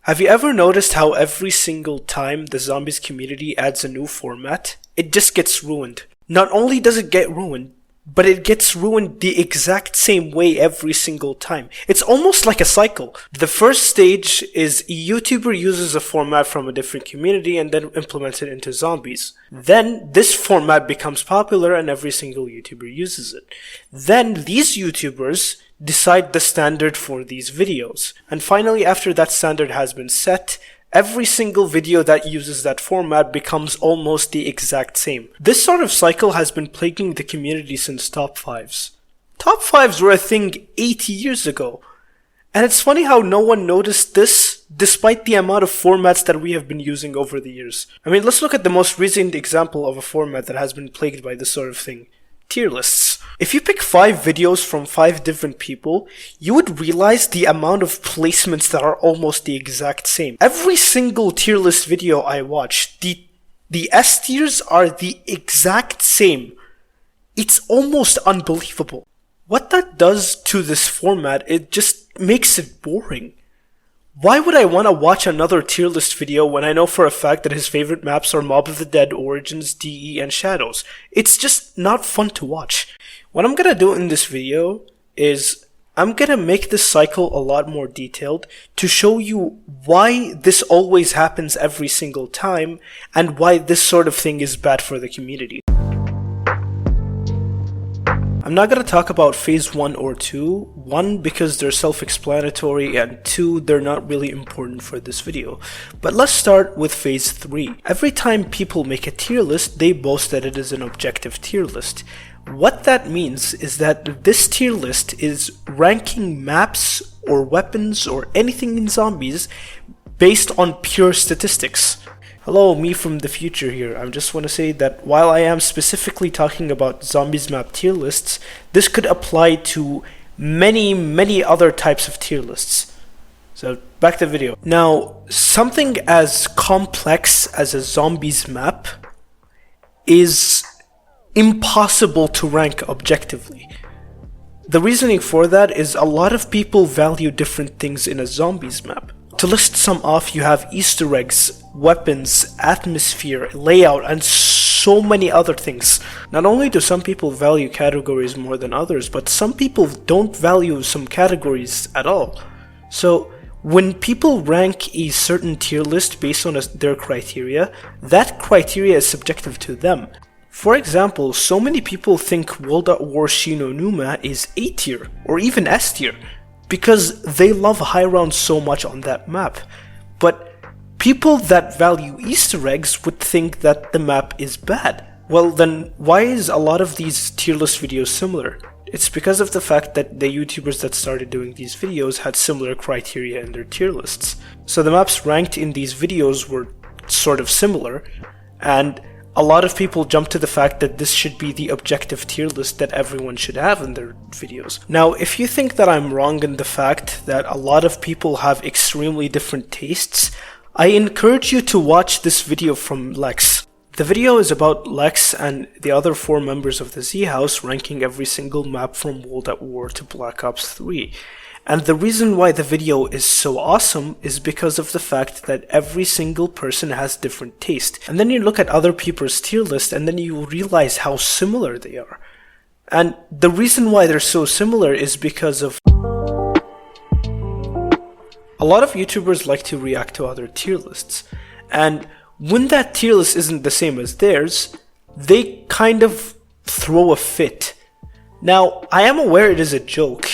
Have you ever noticed how every single time the zombies community adds a new format, it just gets ruined? Not only does it get ruined, but it gets ruined the exact same way every single time. It's almost like a cycle. The first stage is a YouTuber uses a format from a different community and then implements it into zombies. Then this format becomes popular and every single YouTuber uses it. Then these YouTubers decide the standard for these videos. And finally, after that standard has been set, every single video that uses that format becomes almost the exact same. This sort of cycle has been plaguing the community since top 5s. Top 5s were a thing 80 years ago. And it's funny how no one noticed this despite the amount of formats that we have been using over the years. I mean, let's look at the most recent example of a format that has been plagued by this sort of thing. Tier lists. If you pick 5 videos from 5 different people, you would realize the amount of placements that are almost the exact same. Every single tier list video I watch, the S tiers are the exact same. It's almost unbelievable. What that does to this format, it just makes it boring. Why would I want to watch another tier list video when I know for a fact that his favorite maps are Mob of the Dead, Origins, DE, and Shadows? It's just not fun to watch. What I'm gonna do in this video is I'm gonna make this cycle a lot more detailed to show you why this always happens every single time and why this sort of thing is bad for the community. I'm not going to talk about phase 1 or 2, 1 because they're self-explanatory and 2 they're not really important for this video. But let's start with phase 3. Every time people make a tier list, they boast that it is an objective tier list. What that means is that this tier list is ranking maps or weapons or anything in zombies based on pure statistics. Hello, me from the future here. I just want to say that while I am specifically talking about zombies map tier lists, this could apply to many other types of tier lists. So back to the video. Now, something as complex as a zombies map is impossible to rank objectively. The reasoning for that is a lot of people value different things in a zombies map. To list some off, you have Easter eggs, weapons, atmosphere, layout, and so many other things. Not only do some people value categories more than others, but some people don't value some categories at all. So when people rank a certain tier list based on their criteria, that criteria is subjective to them. For example, so many people think World at War Shinonuma is A tier, or even S tier, because they love high round so much on that map. But people that value Easter eggs would think that the map is bad. Well then, why is a lot of these tier list videos similar? It's because of the fact that the YouTubers that started doing these videos had similar criteria in their tier lists. So the maps ranked in these videos were sort of similar, and a lot of people jump to the fact that this should be the objective tier list that everyone should have in their videos. Now, if you think that I'm wrong in the fact that a lot of people have extremely different tastes, I encourage you to watch this video from Lex. The video is about Lex and the other 4 members of the Z House ranking every single map from World at War to Black Ops 3. And the reason why the video is so awesome is because of the fact that every single person has different taste. And then you look at other people's tier list and then you realize how similar they are. And the reason why they're so similar is because of a lot of YouTubers like to react to other tier lists. And when that tier list isn't the same as theirs, they kind of throw a fit. Now, I am aware it is a joke,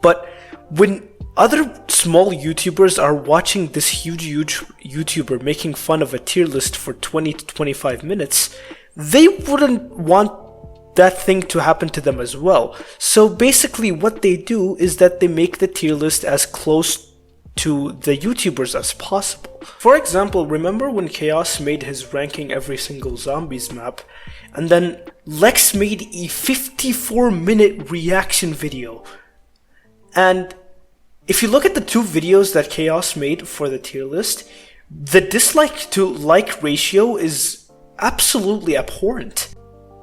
but when other small YouTubers are watching this huge YouTuber making fun of a tier list for 20 to 25 minutes, they wouldn't want that thing to happen to them as well. So basically what they do is that they make the tier list as close to the YouTubers as possible. For example, remember when Chaos made his ranking every single zombies map, and then Lex made a 54-minute reaction video. And if you look at the 2 videos that Chaos made for the tier list, the dislike to like ratio is absolutely abhorrent.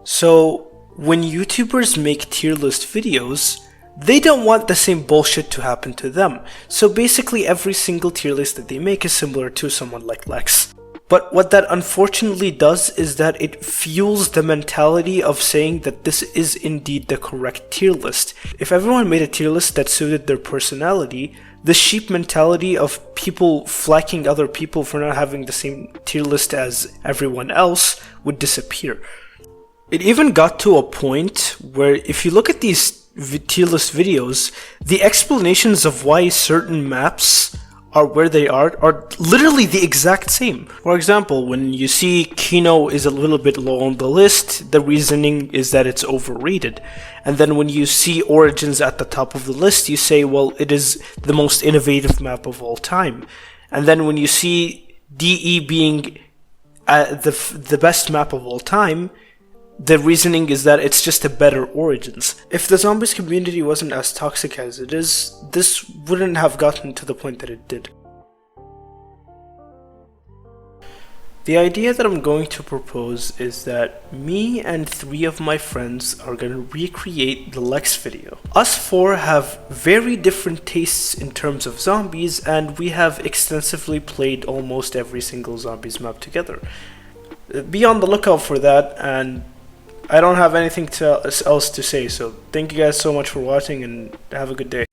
So when YouTubers make tier list videos, they don't want the same bullshit to happen to them. So basically every single tier list that they make is similar to someone like Lex. But what that unfortunately does is that it fuels the mentality of saying that this is indeed the correct tier list. If everyone made a tier list that suited their personality, the sheep mentality of people flaking other people for not having the same tier list as everyone else would disappear. It even got to a point where if you look at these tier list videos, the explanations of why certain maps are where they are literally the exact same. For example, when you see Kino is a little bit low on the list, the reasoning is that it's overrated. And then when you see Origins at the top of the list, you say, well, it is the most innovative map of all time. And then when you see DE being the best map of all time, the reasoning is that it's just a better Origins. If the zombies community wasn't as toxic as it is, this wouldn't have gotten to the point that it did. The idea that I'm going to propose is that me and 3 of my friends are going to recreate the Lex video. Us 4 have very different tastes in terms of zombies, and we have extensively played almost every single zombies map together. Be on the lookout for that, and I don't have anything else to say, so thank you guys so much for watching and have a good day.